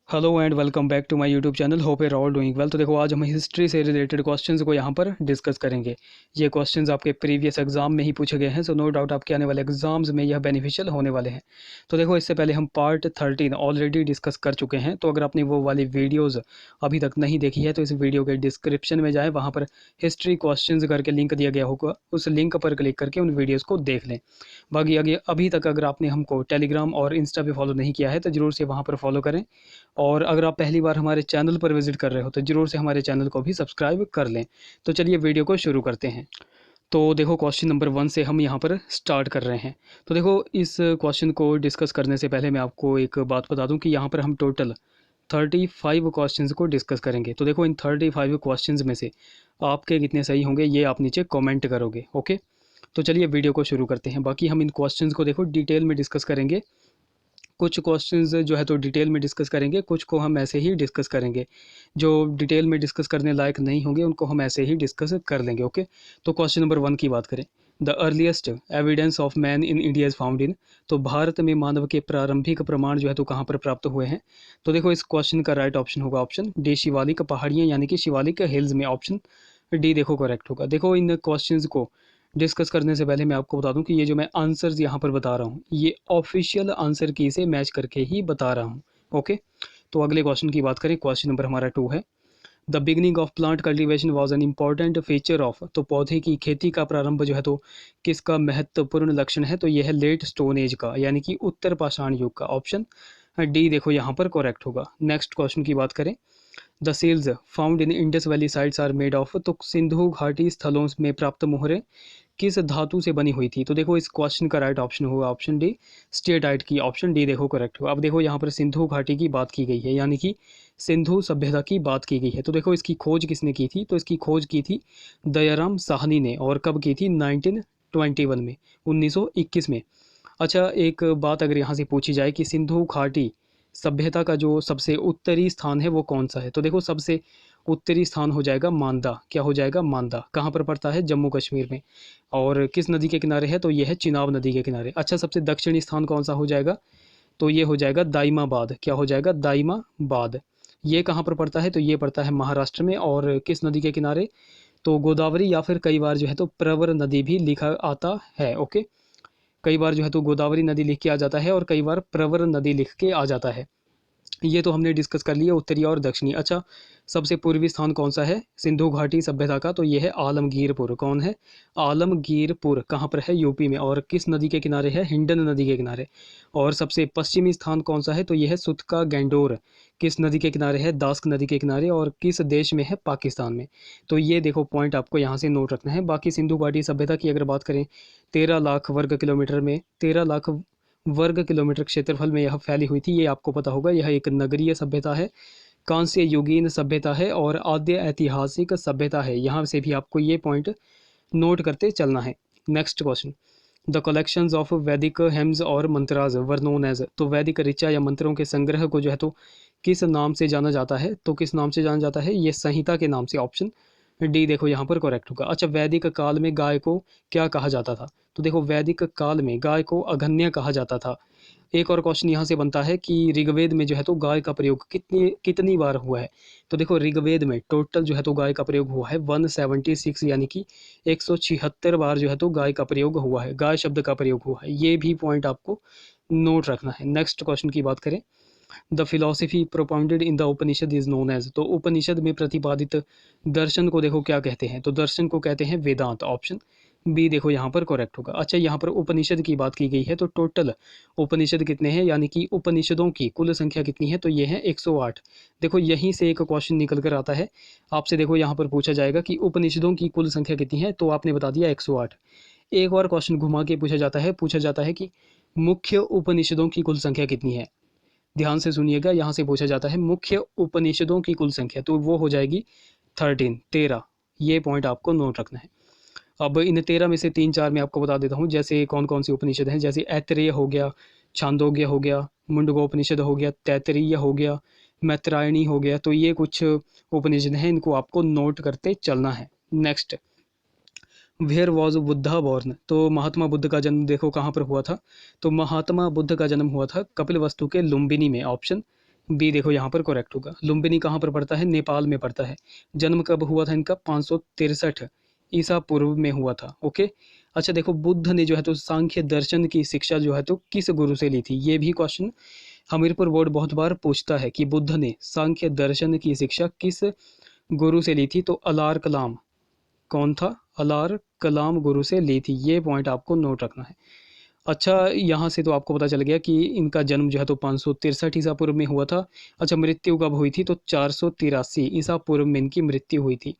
Hello and welcome back to my YouTube channel. Hope you all doing well. तो देखो, आज हम history से रिलेटेड क्वेश्चंस को यहाँ पर डिस्कस करेंगे। ये क्वेश्चंस आपके प्रीवियस एग्जाम में ही पूछे गए हैं, सो नो डाउट आपके आने वाले एग्जाम्स में यह बेनिफिशियल होने वाले हैं। तो देखो, इससे पहले हम पार्ट 13 ऑलरेडी डिस्कस कर चुके हैं। तो अगर आपने वो वाली वीडियोज़ अभी तक नहीं देखी है तो इस वीडियो के डिस्क्रिप्शन में जाए, वहाँ पर हिस्ट्री क्वेश्चंस करके लिंक दिया गया होगा, उस लिंक पर क्लिक करके उन वीडियोज़ को देख लें। बाकी आगे अभी तक अगर आपने हमको टेलीग्राम और इंस्टा पे फॉलो नहीं किया है तो ज़रूर से वहाँ पर फॉलो करें। और अगर आप पहली बार हमारे चैनल पर विजिट कर रहे हो तो ज़रूर से हमारे चैनल को भी सब्सक्राइब कर लें। तो चलिए वीडियो को शुरू करते हैं। तो देखो, क्वेश्चन नंबर 1 से हम यहाँ पर स्टार्ट कर रहे हैं। तो देखो, इस क्वेश्चन को डिस्कस करने से पहले मैं आपको एक बात बता दूं कि यहाँ पर हम टोटल 35 क्वेश्चंस को डिस्कस करेंगे। तो देखो, इन 35 क्वेश्चंस में से आपके कितने सही होंगे ये आप नीचे कमेंट करोगे। ओके, तो चलिए वीडियो को शुरू करते हैं। बाकी हम इन क्वेश्चंस को देखो डिटेल में डिस्कस करेंगे। कुछ क्वेश्चंस जो है तो डिटेल में डिस्कस करेंगे, कुछ को हम ऐसे ही डिस्कस करेंगे। जो डिटेल में डिस्कस करने लायक नहीं होंगे उनको हम ऐसे ही डिस्कस कर लेंगे। ओके, तो क्वेश्चन नंबर 1 की बात करें। The earliest evidence of man in India is found in. तो भारत में मानव के प्रारंभिक प्रमाण जो है तो कहाँ पर प्राप्त हुए हैं? तो देखो, इस क्वेश्चन का राइट ऑप्शन होगा ऑप्शन डी, शिवालिक पहाड़ियाँ यानी कि शिवालिक हिल्स में। ऑप्शन डी देखो करेक्ट होगा। देखो, इन क्वेश्चंस को डिस्कस करने से पहले मैं आपको बता दूं कि ये जो मैं आंसर्स यहाँ पर बता रहा हूँ ये ऑफिशियल आंसर की से मैच करके ही बता रहा हूँ। ओके, तो अगले क्वेश्चन की बात करें। क्वेश्चन नंबर हमारा 2 है। The beginning of plant cultivation was an important feature of. तो पौधे की खेती का प्रारंभ जो है तो किसका महत्वपूर्ण लक्षण है? तो यह है लेट स्टोन एज का, यानी कि उत्तर पाषाण युग का। ऑप्शन डी देखो यहाँ पर करेक्ट होगा। नेक्स्ट क्वेश्चन की बात करें। The seals found in Indus valley sites are made of. तो सिंधु घाटी स्थलों में प्राप्त मोहरें किस धातु से बनी हुई थी? तो देखो, इस क्वेश्चन का राइट ऑप्शन होगा ऑप्शन डी, स्टेटाइट की। ऑप्शन डी देखो करेक्ट होगा। अब देखो, यहाँ पर सिंधु घाटी की बात की गई है, यानी कि सिंधु सभ्यता की बात की गई है। तो देखो, इसकी खोज किसने की थी? तो इसकी खोज की थी दयाराम साहनी ने। और कब की थी? 1921 में, 1921 में। अच्छा, एक बात अगर यहाँ से पूछी जाए कि सिंधु घाटी सभ्यता का जो सबसे उत्तरी स्थान है वो कौन सा है? तो देखो, सबसे उत्तरी स्थान हो जाएगा मांदा। क्या हो जाएगा? मांदा। कहाँ पर पड़ता है? जम्मू कश्मीर में। और किस नदी के किनारे है? तो ये है चिनाब नदी के किनारे। अच्छा, सबसे दक्षिणी स्थान कौन सा हो जाएगा? तो ये हो जाएगा दाइमाबाद। क्या हो जाएगा? दाइमाबाद। ये कहाँ पर पड़ता है? तो ये पड़ता है महाराष्ट्र में। और किस नदी के किनारे? तो गोदावरी, या फिर कई बार जो है तो प्रवर नदी भी लिखा आता है। ओके, कई बार जो है तो गोदावरी नदी लिख के आ जाता है और कई बार प्रवर नदी लिख के आ जाता है। ये तो हमने डिस्कस कर लिया उत्तरी और दक्षिणी। अच्छा, सबसे पूर्वी स्थान कौन सा है सिंधु घाटी सभ्यता का? तो ये है आलमगीरपुर। कौन है? आलमगीरपुर। कहाँ पर है? यूपी में। और किस नदी के किनारे है? हिंडन नदी के किनारे। और सबसे पश्चिमी स्थान कौन सा है? तो ये है सुतका गैंडोर। किस नदी के किनारे है? दास्क नदी के किनारे। और किस देश में है? पाकिस्तान में। तो ये देखो पॉइंट आपको यहाँ से नोट रखना है। बाकी सिंधु घाटी सभ्यता की अगर बात करें, 13 लाख वर्ग किलोमीटर में, 13 लाख वर्ग किलोमीटर क्षेत्रफल में यह फैली हुई थी। ये आपको पता होगा। यह एक नगरीय सभ्यता है, कांस्य युगीन सभ्यता है और आद्य ऐतिहासिक सभ्यता है। यहाँ से भी आपको ये पॉइंट नोट करते चलना है। Next question. The collections of वैदिक हेम्स और मंत्राज वर नोन एज। तो वैदिक ऋचा या मंत्रों के संग्रह को जो है तो किस नाम से जाना जाता है? तो किस नाम से जाना जाता है? ये संहिता के नाम से। ऑप्शन डी देखो यहाँ पर करेक्ट होगा। अच्छा, वैदिक काल में गाय को क्या कहा जाता था? तो देखो, वैदिक काल में गाय को अघन्य कहा जाता था। एक और क्वेश्चन यहाँ से बनता है कि ऋग्वेद में जो है तो गाय का प्रयोग कितनी कितनी बार हुआ है? तो देखो, ऋग्वेद में टोटल जो है तो गाय का प्रयोग हुआ है 176, यानी कि 176 बार जो है तो गाय का प्रयोग हुआ है, गाय शब्द का प्रयोग हुआ है। ये भी पॉइंट आपको नोट रखना है। नेक्स्ट क्वेश्चन की बात करें। The philosophy propounded in the Upanishad is known as. तो उपनिषद में प्रतिपादित दर्शन को देखो क्या कहते हैं? तो दर्शन को कहते हैं वेदांत। ऑप्शन बी देखो यहाँ पर करेक्ट होगा। अच्छा, यहाँ पर उपनिषद की बात की गई है तो टोटल उपनिषद कितने हैं, यानी कि उपनिषदों की कुल संख्या कितनी है? तो ये है 108। देखो, यहीं से एक क्वेश्चन निकल कर आता है आपसे। देखो, यहाँ पर पूछा जाएगा कि उपनिषदों की कुल संख्या कितनी है, तो आपने बता दिया 108। एक और क्वेश्चन घुमा के पूछा जाता है कि मुख्य उपनिषदों की कुल संख्या कितनी है? ध्यान से सुनिएगा, यहाँ से पूछा जाता है मुख्य उपनिषदों की कुल संख्या, तो वो हो जाएगी 13। ये पॉइंट आपको नोट रखना है। अब इन 13 में से 3-4 मैं आपको बता देता हूँ, जैसे कौन कौन सी उपनिषद हैं। जैसे ऐतरेय हो गया, छांदोग्य हो गया, मुंडकोपनिषद हो गया, तैतरीय हो गया, मैत्रायणी हो गया। तो ये कुछ उपनिषद हैं, इनको आपको नोट करते चलना है। Next, where was Buddha born. तो महात्मा बुद्ध का जन्म देखो कहाँ पर हुआ था? तो महात्मा बुद्ध का जन्म हुआ था कपिलवस्तु के लुम्बिनी में। ऑप्शन बी देखो यहाँ पर करेक्ट होगा। लुम्बिनी कहाँ पर पड़ता है? नेपाल में पड़ता है। जन्म कब हुआ था इनका? 563 ईसा पूर्व में हुआ था। ओके। अच्छा देखो, बुद्ध ने जो है तो सांख्य दर्शन की शिक्षा जो है तो किस गुरु से ली थी? ये भी क्वेश्चन हमीरपुर बोर्ड बहुत बार पूछता है कि बुद्ध ने सांख्य दर्शन की शिक्षा किस गुरु से ली थी? तो अलार कलाम। कौन था? अलार कलाम गुरु से ली थी। ये पॉइंट आपको नोट रखना है। अच्छा, यहाँ से तो आपको पता चल गया कि इनका जन्म जो है तो 563 ईसा पूर्व में हुआ था। अच्छा, मृत्यु कब हुई थी? तो 483 ईसा पूर्व में इनकी मृत्यु हुई थी।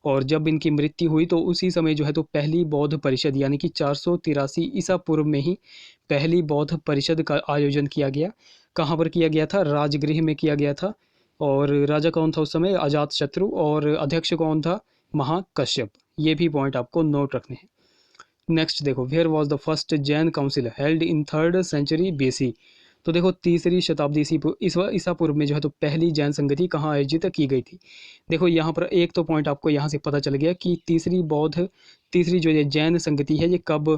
और जब इनकी मृत्यु हुई तो उसी समय जो है तो पहली बौद्ध परिषद, यानी कि 483 ईसा पूर्व में ही पहली बौद्ध परिषद का आयोजन किया गया। कहाँ पर किया गया था? राजगृह में किया गया था। और राजा कौन था उस समय? अजातशत्रु। और अध्यक्ष कौन था? महाकश्यप। ये भी पॉइंट आपको नोट रखने हैं। नेक्स्ट देखो, where was the first Jain council held in 3rd century BC? तो देखो, तीसरी शताब्दी ईसा पूर्व में जो है तो पहली जैन संगति कहाँ आयोजित की गई थी? देखो यहाँ पर एक तो पॉइंट आपको यहाँ से पता चल गया कि तीसरी जो ये जैन संगति है ये कब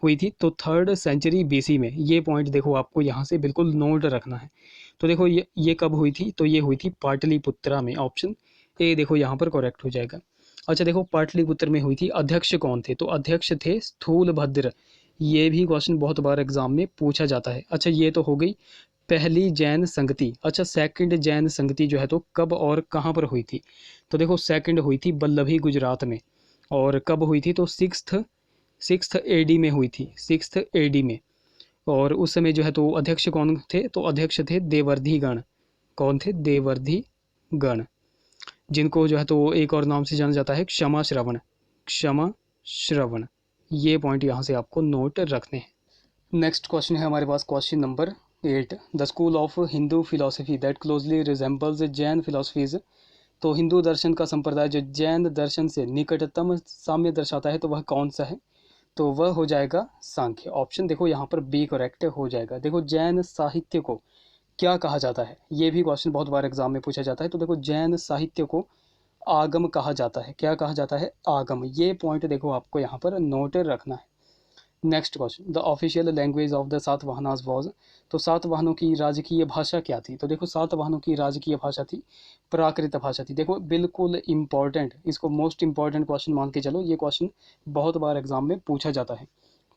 हुई थी? तो 3rd सेंचुरी BC में। ये पॉइंट देखो आपको यहाँ से बिल्कुल नोट रखना है। तो देखो ये कब हुई थी? तो ये हुई थी पाटलिपुत्रा में। ऑप्शन ए देखो यहाँ पर करेक्ट हो जाएगा। अच्छा देखो, पाटलिपुत्र में हुई थी। अध्यक्ष कौन थे? तो अध्यक्ष थे स्थूलभद्र। ये भी क्वेश्चन बहुत बार एग्जाम में पूछा जाता है। अच्छा, ये तो हो गई पहली जैन संगति। अच्छा, सेकंड जैन संगति जो है तो कब और कहाँ पर हुई थी? तो देखो, सेकंड हुई थी बल्लभी, गुजरात में। और कब हुई थी? तो सिक्स्थ एडी में हुई थी। 6th AD में। और उस समय जो है तो अध्यक्ष कौन थे? तो अध्यक्ष थे देवर्धि गण। कौन थे? देवर्धि गण, जिनको जो है तो एक और नाम से जाना जाता है क्षमा श्रवण। क्षमा श्रवण। ये पॉइंट यहाँ से आपको नोट रखने हैं। नेक्स्ट क्वेश्चन है हमारे पास, question number 8। The school of Hindu philosophy that closely resembles Jain philosophies. तो हिंदू दर्शन का संप्रदाय जो जैन दर्शन से निकटतम साम्य दर्शाता है तो वह कौन सा है? तो वह हो जाएगा सांख्य। ऑप्शन देखो यहाँ पर बी करेक्ट हो जाएगा। देखो, जैन साहित्य को क्या कहा जाता है? ये भी क्वेश्चन बहुत बार एग्जाम में पूछा जाता है। तो देखो, जैन साहित्य को आगम कहा जाता है। क्या कहा जाता है? आगम। ये पॉइंट देखो आपको यहाँ पर नोट रखना है। Next question, the official language of the Satavahanas was. तो सातवाहनों की राजकीय भाषा क्या थी? तो देखो, सातवाहनों की राजकीय भाषा थी प्राकृत भाषा थी। देखो, बिल्कुल इंपॉर्टेंट, इसको मोस्ट इंपॉर्टेंट क्वेश्चन मान के चलो। ये क्वेश्चन बहुत बार एग्जाम में पूछा जाता है।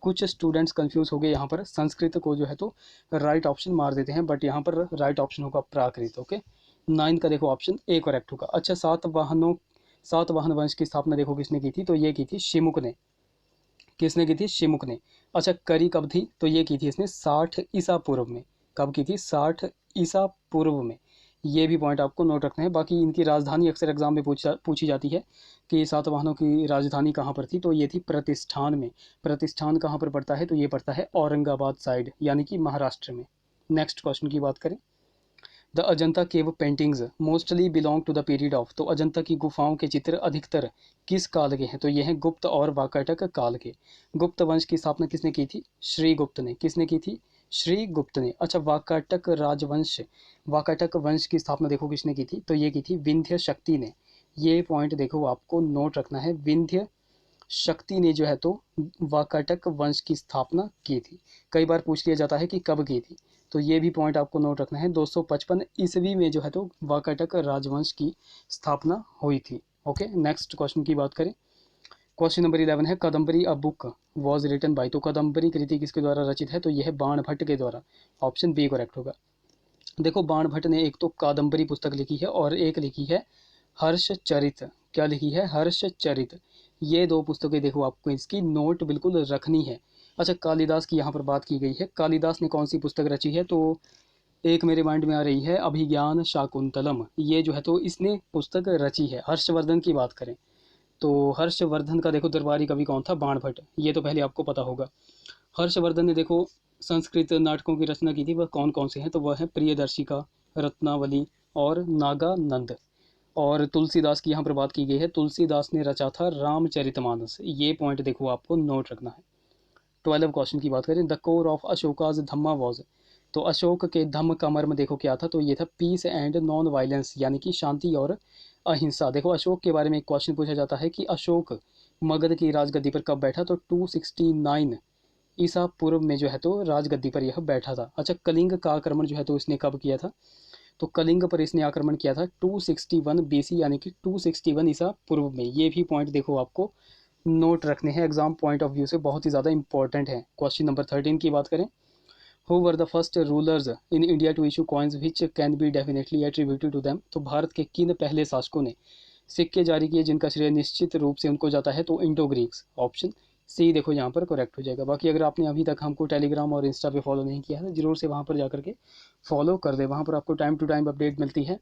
कुछ स्टूडेंट्स कंफ्यूज हो गए यहाँ पर, संस्कृत को जो है तो राइट ऑप्शन मार देते हैं, बट यहाँ पर राइट ऑप्शन होगा प्राकृत। ओके, 9 का देखो ऑप्शन ए करेक्ट होगा। अच्छा, सातवाहन वंश की स्थापना देखो किसने की थी? तो ये की थी शिमुक ने। किसने की थी? शिमुक ने। अच्छा, करी कब थी? तो ये की थी इसने 60 ईसा पूर्व में। कब की थी? 60 ईसा पूर्व में। ये भी पॉइंट आपको नोट रखना है। बाकी इनकी राजधानी अक्सर एग्जाम में पूछी जाती है कि सातवाहनों की राजधानी कहाँ पर थी? तो ये थी प्रतिष्ठान में। प्रतिष्ठान कहाँ पर पड़ता है? तो ये पड़ता है औरंगाबाद साइड, यानी कि महाराष्ट्र में। नेक्स्ट क्वेश्चन की बात करें, the Ajanta cave paintings mostly belong to the period of. तो अजंता की गुफाओं के चित्र अधिकतर किस काल के हैं? तो ये हैं गुप्त और वाकाटक काल के। गुप्त वंश की स्थापना किसने की थी? श्रीगुप्त ने। किसने की थी? श्रीगुप्त ने। अच्छा, वाकाटक वंश की स्थापना देखो किसने की थी? तो ये की थी विंध्य शक्ति ने। ये पॉइंट देखो आपको नोट रखना है। विंध्य शक्ति ने जो है तो वाकाटक वंश की स्थापना की थी। कई बार पूछ लिया जाता है कि कब की थी, तो ये भी पॉइंट आपको नोट रखना है। 255 ईस्वी में जो है तो वाकाटक राजवंश की स्थापना हुई थी। ओके, नेक्स्ट क्वेश्चन की बात करें, क्वेश्चन नंबर 11 है, Kadambari a book was written by. तो कादम्बरी कृति किसके द्वारा रचित है? तो यह बाणभट्ट के द्वारा। ऑप्शन बी करेक्ट होगा। देखो, बाणभट्ट ने एक तो कादम्बरी पुस्तक लिखी है और एक लिखी है हर्षचरित। क्या लिखी है? हर्षचरित। ये दो पुस्तकें देखो आपको इसकी नोट बिल्कुल रखनी है। अच्छा, कालिदास की यहाँ पर बात की गई है। कालिदास ने कौन सी पुस्तक रची है? तो एक मेरे माइंड में आ रही है अभिज्ञान शाकुंतलम। ये जो है तो इसने पुस्तक रची है। हर्षवर्धन की बात करें तो हर्षवर्धन का देखो दरबारी कवि कौन था? बाणभट्ट। ये तो पहले आपको पता होगा। हर्षवर्धन ने देखो संस्कृत नाटकों की रचना की थी। वह कौन कौन से हैं? तो वह है प्रियदर्शिका, रत्नावली और नागानंद। और तुलसीदास की यहाँ पर बात की गई है। तुलसीदास ने रचा था रामचरितमानस। ये पॉइंट देखो आपको नोट रखना है। 12 क्वेश्चन की बात करें, the core of Ashoka's Dhamma was. तो अशोक के धम्म का मर्म देखो क्या था? तो ये था पीस एंड नॉन वायलेंस, यानी कि शांति और अहिंसा। देखो, अशोक के बारे में एक क्वेश्चन पूछा जाता है कि अशोक मगध की राजगद्दी पर कब बैठा? तो 269 ईसा पूर्व में जो है तो राजगद्दी पर यह बैठा था। अच्छा, कलिंग का आक्रमण जो है तो इसने कब किया था? तो कलिंग पर इसने आक्रमण किया था 261 BC यानी कि 261 ईसा पूर्व में। ये भी पॉइंट देखो आपको नोट रखने हैं, एग्जाम पॉइंट ऑफ व्यू से बहुत ही ज़्यादा इंपॉर्टेंट है। क्वेश्चन नंबर 13 की बात करें, who were the first rulers in India to issue coins which can be definitely attributed to them. तो भारत के किन पहले शासकों ने सिक्के जारी किए जिनका श्रेय निश्चित रूप से उनको जाता है? तो इंडो ग्रीक्स, ऑप्शन सी देखो यहाँ पर करेक्ट हो जाएगा। बाकी अगर आपने अभी तक हमको टेलीग्राम और इंस्टा पे फॉलो नहीं किया है तो जरूर से वहाँ पर जाकर के फॉलो कर दे, वहाँ पर आपको टाइम टू टाइम अपडेट मिलती है।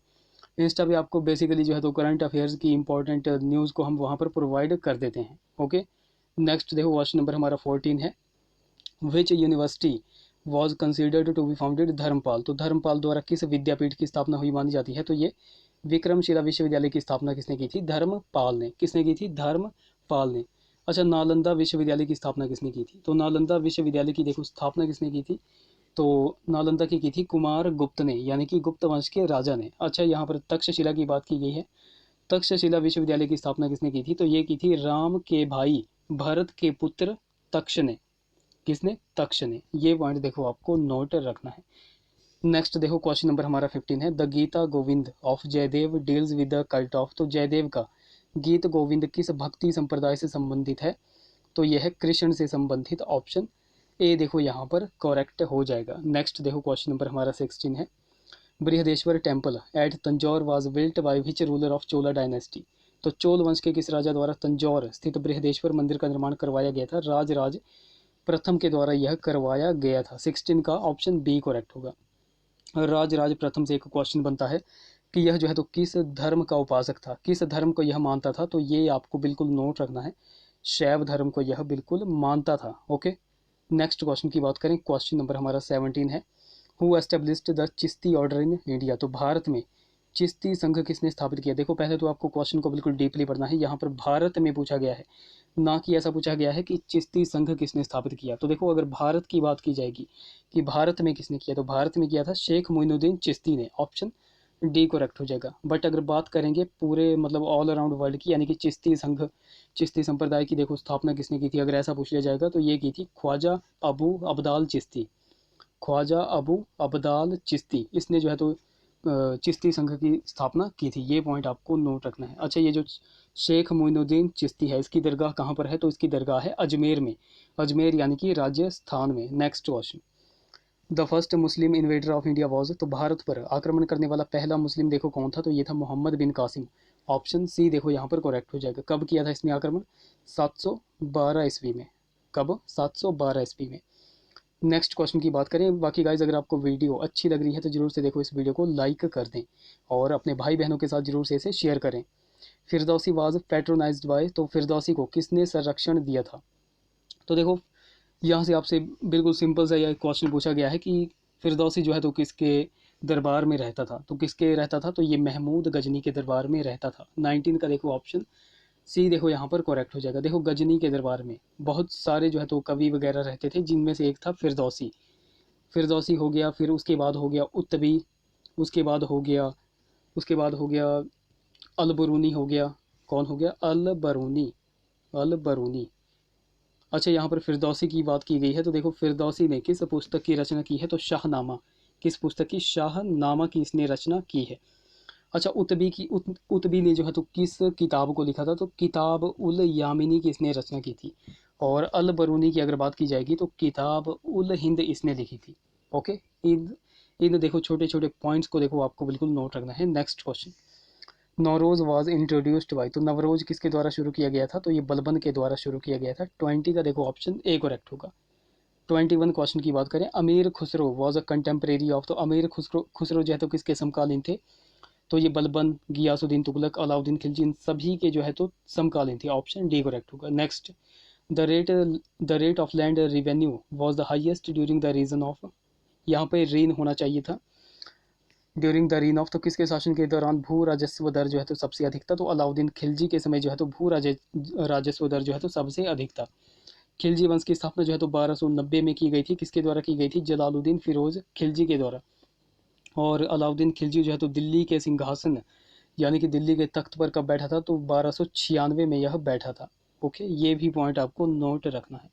इंस्टा पे आपको बेसिकली जो है तो करंट अफेयर्स की इंपॉर्टेंट न्यूज़ को हम वहाँ पर प्रोवाइड कर देते हैं। ओके, नेक्स्ट देखो क्वेश्चन नंबर हमारा 14 है, which university was considered to be founded Dharmapala. तो धर्मपाल द्वारा किस विद्यापीठ की स्थापना हुई मानी जाती है? तो ये विक्रमशिला विश्वविद्यालय की स्थापना किसने की थी? धर्मपाल ने। किसने की थी? धर्मपाल ने। अच्छा, नालंदा विश्वविद्यालय की स्थापना किसने की थी? तो नालंदा विश्वविद्यालय की देखो स्थापना किसने की थी? तो नालंदा की थी कुमार गुप्त ने, यानी कि गुप्त वंश के राजा ने। अच्छा, यहाँ पर तक्षशिला की बात की गई है। तक्षशिला विश्वविद्यालय की स्थापना किसने की थी? तो ये की थी राम के भाई भरत के पुत्र तक्ष ने। किसने? तक्ष ने। ये पॉइंट देखो आपको नोट रखना है। नेक्स्ट देखो क्वेश्चन नंबर हमारा 15 है, the Gita Govind of Jayadev deals with the cult of. तो जयदेव का गीत गोविंद किस भक्ति संप्रदाय से संबंधित है? तो यह है कृष्ण से संबंधित, ऑप्शन ए देखो यहाँ पर करेक्ट हो जाएगा। नेक्स्ट देखो क्वेश्चन नंबर हमारा 16 है, Brihadeshwar temple at Tanjore was built by which ruler of Chola dynasty. तो चोल वंश के किस राजा द्वारा तंजौर स्थित बृहदेश्वर मंदिर का निर्माण करवाया गया था? राजराज प्रथम के द्वारा यह करवाया गया था। 16 का ऑप्शन बी करेक्ट होगा। राजराज प्रथम से एक क्वेश्चन बनता है कि यह जो है तो किस धर्म का उपासक था, किस धर्म को यह मानता था? तो ये आपको बिल्कुल नोट रखना है, शैव धर्म को यह बिल्कुल मानता था। ओके, नेक्स्ट क्वेश्चन की बात करें, क्वेश्चन नंबर हमारा 17 है, who established the Chishti order in India. तो भारत में चिश्ती संघ किसने स्थापित किया? देखो पहले तो आपको क्वेश्चन को बिल्कुल डीपली पढ़ना है, यहाँ पर भारत में पूछा गया है, ना कि ऐसा पूछा गया है कि चिश्ती संघ किसने स्थापित किया। तो देखो अगर भारत की बात की जाएगी कि भारत में किसने किया, तो भारत में किया था शेख मोइनुद्दीन चिश्ती ने, ऑप्शन डी करेक्ट हो जाएगा। बट अगर बात करेंगे पूरे मतलब ऑल अराउंड वर्ल्ड की, यानी कि चिश्ती संघ, चिश्ती संप्रदाय की देखो स्थापना किसने की थी, अगर ऐसा पूछ लिया जाएगा तो ये की थी ख्वाजा अबू अब्दाल चिश्ती। ख्वाजा अबू अब्दाल चिश्ती, इसने जो है तो चिश्ती संघ की स्थापना की थी। ये पॉइंट आपको नोट रखना है। अच्छा, ये जो शेख मोइनुद्दीन चिश्ती है, इसकी दरगाह कहाँ पर है? तो इसकी दरगाह है अजमेर में, अजमेर यानी कि राजस्थान में। Next question, the first Muslim invader of India was. तो भारत पर आक्रमण करने वाला पहला मुस्लिम देखो कौन था? तो ये था मोहम्मद बिन कासिम, ऑप्शन सी देखो यहाँ पर करेक्ट हो जाएगा। कब किया था इसने आक्रमण? 712 ईस्वी में। कब? 712 ईस्वी में। नेक्स्ट क्वेश्चन की बात करें, बाकी गाइज अगर आपको वीडियो अच्छी लग रही है तो जरूर से देखो इस वीडियो को लाइक कर दें और अपने भाई बहनों के साथ जरूर से इसे शेयर करें। Firdausi was patronised by. तो फिरदौसी को किसने संरक्षण दिया था? तो देखो यहाँ से आपसे बिल्कुल सिंपल सा यह क्वेश्चन पूछा गया है कि फिरदौसी जो है तो किसके दरबार में रहता था? तो किसके रहता था? तो ये महमूद गजनी के दरबार में रहता था। 19 का देखो ऑप्शन सी देखो यहाँ पर करेक्ट हो जाएगा। देखो गजनी के दरबार में बहुत सारे जो है तो कवि वगैरह रहते थे, जिनमें से एक था फिरदौसी। फिरदौसी हो गया, फिर उसके बाद हो गया उत्तबी, उसके बाद हो गया, उसके बाद हो गया अलबरूनी हो गया। कौन हो गया? अलबरूनी, अलबरूनी। अच्छा, यहाँ पर फिरदौसी की बात की गई है तो देखो फिरदौसी ने किस पुस्तक की रचना की है? तो शाहनामा। किस पुस्तक की? शाहनामा की इसने रचना की है। अच्छा, उत्बी ने जो है तो किस किताब को लिखा था? तो किताब उल यामिनी की इसने रचना की थी। और अल बरूनी की अगर बात की जाएगी तो किताब उल हिंद इसने लिखी थी। ओके, इन इन देखो छोटे छोटे पॉइंट्स को देखो आपको बिल्कुल नोट रखना है। Next question, Navroz was introduced by. तो नवरोज किसके द्वारा शुरू किया गया था? तो ये बलबन के द्वारा शुरू किया गया था। 20 का देखो ऑप्शन ए करेक्ट होगा। 21 क्वेश्चन की बात करें, अमीर Khusro was a contemporary of. तो अमीर खुसरो जो है तो किसके समकालीन थे? तो ये बलबन, गियासुद्दीन तुगलक, अलाउद्दीन खिलजी, इन सभी के जो है तो समकालीन थे। ऑप्शन डी करेक्ट होगा। Next, the rate of land revenue was the highest during the region of. यहाँ पे रीन होना चाहिए था, ड्यूरिंग द रीन ऑफ। तो किसके शासन के दौरान भू राजस्व दर जो है तो सबसे अधिक था? तो अलाउद्दीन खिलजी के समय जो है तो राजस्व दर जो है तो सबसे अधिक था। खिलजी वंश की स्थापना जो है तो 1290 में की गई थी। किसके द्वारा की गई थी? जलालुद्दीन फिरोज खिलजी के द्वारा। और अलाउद्दीन खिलजी जो है तो दिल्ली के सिंहासन यानी कि दिल्ली के तख्त पर कब बैठा था? तो 1296 में यह बैठा था। ओके, ये भी पॉइंट आपको नोट रखना है।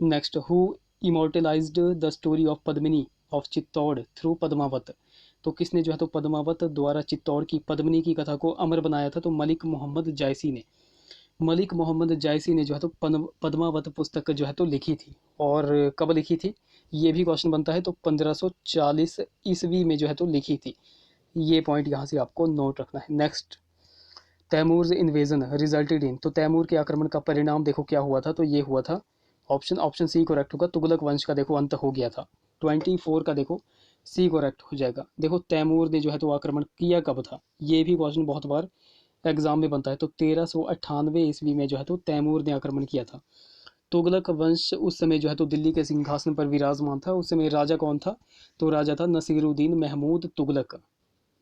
Next, who immortalised the story of Padmini of Chittor through Padmavat. तो किसने जो है तो पद्मावत द्वारा चित्तौड़ की पद्मिनी की कथा को अमर बनाया था? तो मलिक मोहम्मद जायसी ने। मलिक मोहम्मद जायसी ने जो है तो पद्मावत पुस्तक जो है तो लिखी थी। और कब लिखी थी ये भी क्वेश्चन बनता है। तो 1540 ईस्वी में जो है तो लिखी थी। ये पॉइंट यहाँ से आपको नोट रखना है। Next, Timur's invasion resulted in. तो तैमूर के आक्रमण का परिणाम देखो क्या हुआ था? तो ये हुआ था ऑप्शन सी करेक्ट होगा, तुगलक वंश का देखो अंत हो गया था। 24 का देखो सी करेक्ट हो जाएगा। देखो तैमूर ने जो है तो आक्रमण किया कब था? ये भी क्वेश्चन बहुत बार एग्जाम में बनता है। तो 1398 ईस्वी में जो है तो तैमूर ने आक्रमण किया था। तुगलक वंश उस समय जो है तो दिल्ली के सिंहासन पर विराजमान था। उस समय राजा कौन था? तो राजा था नसीरुद्दीन महमूद तुगलक।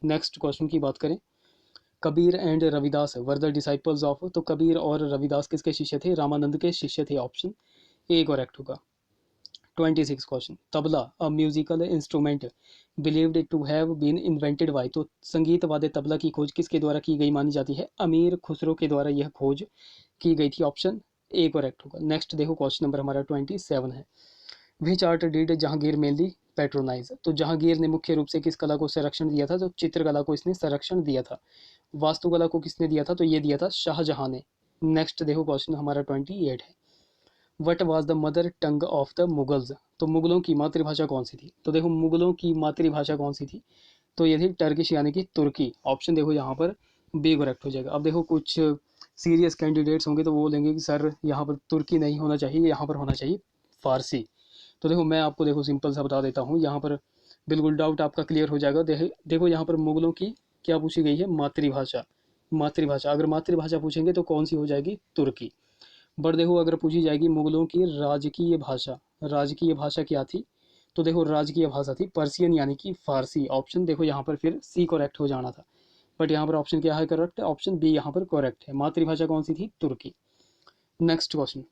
नेक्स्ट क्वेश्चन की बात करें, Kabir and Ravidas were the disciples of. तो कबीर और रविदास किसके शिष्य थे? रामानंद के शिष्य थे। ऑप्शन ए करेक्ट होगा। 26 question, tabla a musical instrument believed to have been invented by. तो संगीत वाद्य तबला की खोज किसके द्वारा की गई मानी जाती है? अमीर खुसरो के द्वारा यह खोज की गई थी। ऑप्शन ए करेक्ट होगा। नेक्स्ट देखो क्वेश्चन नंबर हमारा 27 है, विच art did Jahangir mainly patronise. तो जहांगीर ने मुख्य रूप से किस कला को संरक्षण दिया था? तो चित्रकला को इसने संरक्षण दिया था। वास्तुकला को किसने दिया था? तो ये दिया था शाहजहां ने। नेक्स्ट देखो क्वेश्चन हमारा 28 है, what was the mother tongue of the Mughals. तो मुगलों की मातृभाषा कौन सी थी? तो देखो मुगलों की मातृभाषा कौन सी थी? तो ये थी टर्किश यानी कि तुर्की। ऑप्शन देखो यहाँ पर बी करेक्ट हो जाएगा। अब देखो कुछ सीरियस कैंडिडेट्स होंगे तो वो लेंगे कि सर यहाँ पर तुर्की नहीं होना चाहिए, यहाँ पर होना चाहिए फारसी। तो देखो मैं आपको देखो सिंपल सा बता देता हूँ, यहाँ पर बिल्कुल डाउट आपका क्लियर हो जाएगा। देखो यहाँ पर मुगलों की क्या पूछी गई है? मातृभाषा। मातृभाषा, अगर मातृभाषा पूछेंगे तो कौन सी हो जाएगी? तुर्की। बट देखो अगर पूछी जाएगी मुगलों की राजकीय भाषा, राजकीय भाषा क्या थी? तो देखो राजकीय भाषा थी पर्शियन यानी कि फारसी। ऑप्शन देखो यहाँ पर फिर सी करेक्ट हो जाना था, बट यहाँ पर ऑप्शन क्या है करेक्ट? ऑप्शन बी यहाँ पर करेक्ट है। मातृभाषा कौन सी थी? तुर्की। Next question,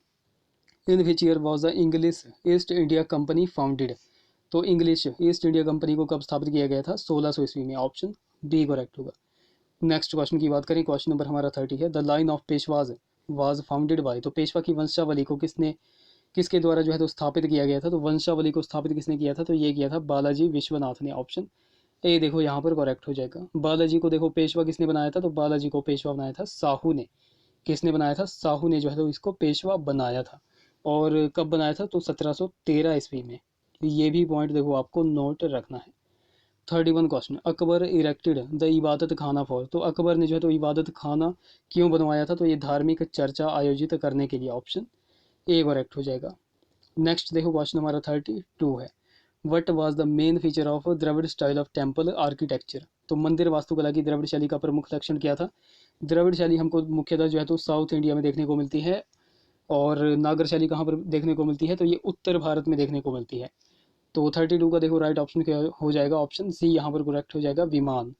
in which year was the English East India Company founded. तो इंग्लिश ईस्ट इंडिया कंपनी को कब स्थापित किया गया था? 1600 ईस्वी में। ऑप्शन बी करेक्ट होगा। नेक्स्ट क्वेश्चन की बात करें, क्वेश्चन नंबर हमारा 30 है, the line of Peshwas was founded by. तो पेशवा की वंशावली को किसके द्वारा जो है तो स्थापित किया गया था? तो वंशावली को स्थापित किसने किया था? तो ये किया था बालाजी विश्वनाथ ने। ऑप्शन ए देखो यहाँ पर करेक्ट हो जाएगा। बालाजी को देखो पेशवा किसने बनाया था? तो बालाजी को पेशवा बनाया था साहू ने। किसने बनाया था? साहू ने जो है तो इसको पेशवा बनाया था। और कब बनाया था? तो 1713 ईस्वी में। ये भी पॉइंट देखो आपको नोट रखना है। 31 क्वेश्चन, अकबर इरेक्टेड द इबादत खाना फॉर। तो अकबर ने जो है तो इबादत खाना क्यों बनवाया था? तो ये धार्मिक चर्चा आयोजित करने के लिए। ऑप्शन ए करेक्ट हो जाएगा। नेक्स्ट देखो क्वेश्चन हमारा 32 है, what was the main feature of Dravida style of temple architecture. तो मंदिर वास्तुकला की द्रविड़ शैली का प्रमुख लक्षण क्या था? द्रविड़ शैली हमको मुख्यतः जो है तो साउथ इंडिया में देखने को मिलती है। और नागर शैली कहाँ पर देखने को मिलती है? तो ये उत्तर भारत में देखने को मिलती है। तो 32 का देखो राइट ऑप्शन क्या हो जाएगा? ऑप्शन सी यहाँ पर करेक्ट हो जाएगा, विमान।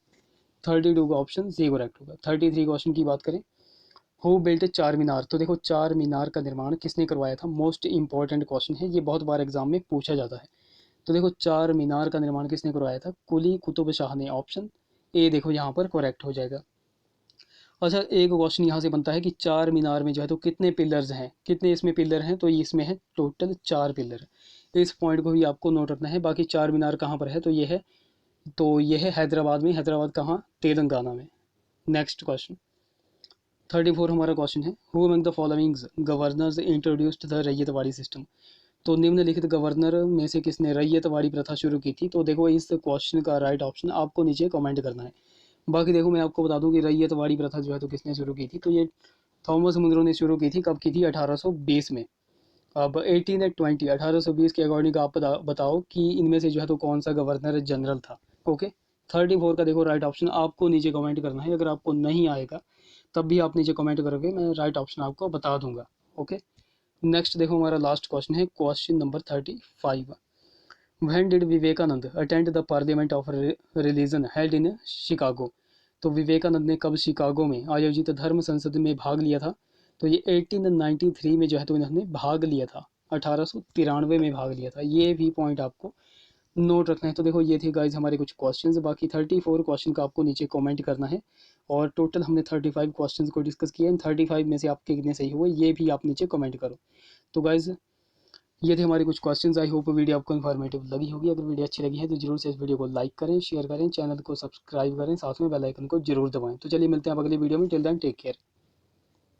32 का ऑप्शन सी करेक्ट होगा। 33 क्वेश्चन की बात करें, हु बिल्ट चार मीनार। तो देखो चार मीनार का निर्माण किसने करवाया था? मोस्ट इंपॉर्टेंट क्वेश्चन है, ये बहुत बार एग्जाम में पूछा जाता है। तो देखो चार मीनार का निर्माण किसने करवाया था? कुली कुतुब शाह ने। ऑप्शन ए देखो यहाँ पर करेक्ट हो जाएगा। अच्छा एक क्वेश्चन यहाँ से बनता है कि चार मीनार में जो है तो कितने पिलर्स हैं? कितने इसमें पिलर हैं? तो इसमें है टोटल 4 पिलर। इस पॉइंट को भी आपको नोट रखना है। बाकी चार मीनार कहाँ पर है? तो ये है हैदराबाद में। हैदराबाद कहाँ? तेलंगाना में। नेक्स्ट क्वेश्चन 34 हमारा क्वेश्चन है, who among the followings governors introduced the ryotwari system. तो निम्नलिखित गवर्नर में से किसने रैयतवाड़ी प्रथा शुरू की थी? तो देखो इस क्वेश्चन का राइट ऑप्शन आपको नीचे कमेंट करना है। बाकी देखो मैं आपको बता दूं कि रैयतवाड़ी प्रथा जो है तो किसने शुरू की थी? तो ये थॉमस मुनरो ने शुरू की थी। कब की थी? 1820 में। अब 1820 के अकॉर्डिंग आप बताओ कि इनमें से जो है तो कौन सा गवर्नर जनरल था? ओके। 34 का देखो राइट ऑप्शन आपको नीचे कमेंट करना है। अगर आपको नहीं आएगा तब भी आप नीचे कमेंट करोगे, मैं राइट ऑप्शन आपको बता दूंगा। ओके। नेक्स्ट देखो हमारा लास्ट क्वेश्चन है, question number 35, when did Vivekananda attend the parliament of religion held in Chicago. तो विवेकानंद ने कब शिकागो में आयोजित धर्म संसद में भाग लिया था? तो ये 1893 में जो है तो इन्होंने भाग लिया था। 1893 में भाग लिया था। ये भी पॉइंट आपको नोट रखना है। तो देखो ये थे गाइज हमारे कुछ क्वेश्चंस। बाकी 34 क्वेश्चन का आपको नीचे कमेंट करना है। और टोटल हमने 35 क्वेश्चंस को डिस्कस किया। इन 35 में से आपके कितने सही हुए ये भी आप नीचे कमेंट करो। तो गाइज ये थे हमारे कुछ क्वेश्चंस। आई होप वीडियो आपको इन्फॉर्मेटिव लगी होगी। अगर वीडियो अच्छी लगी है तो जरूर से इस वीडियो को लाइक करें, शेयर करें, चैनल को सब्सक्राइब करें, साथ में बेल आइकन को जरूर दबाएं। तो चलिए मिलते हैं अब अगली वीडियो में। Till then take care.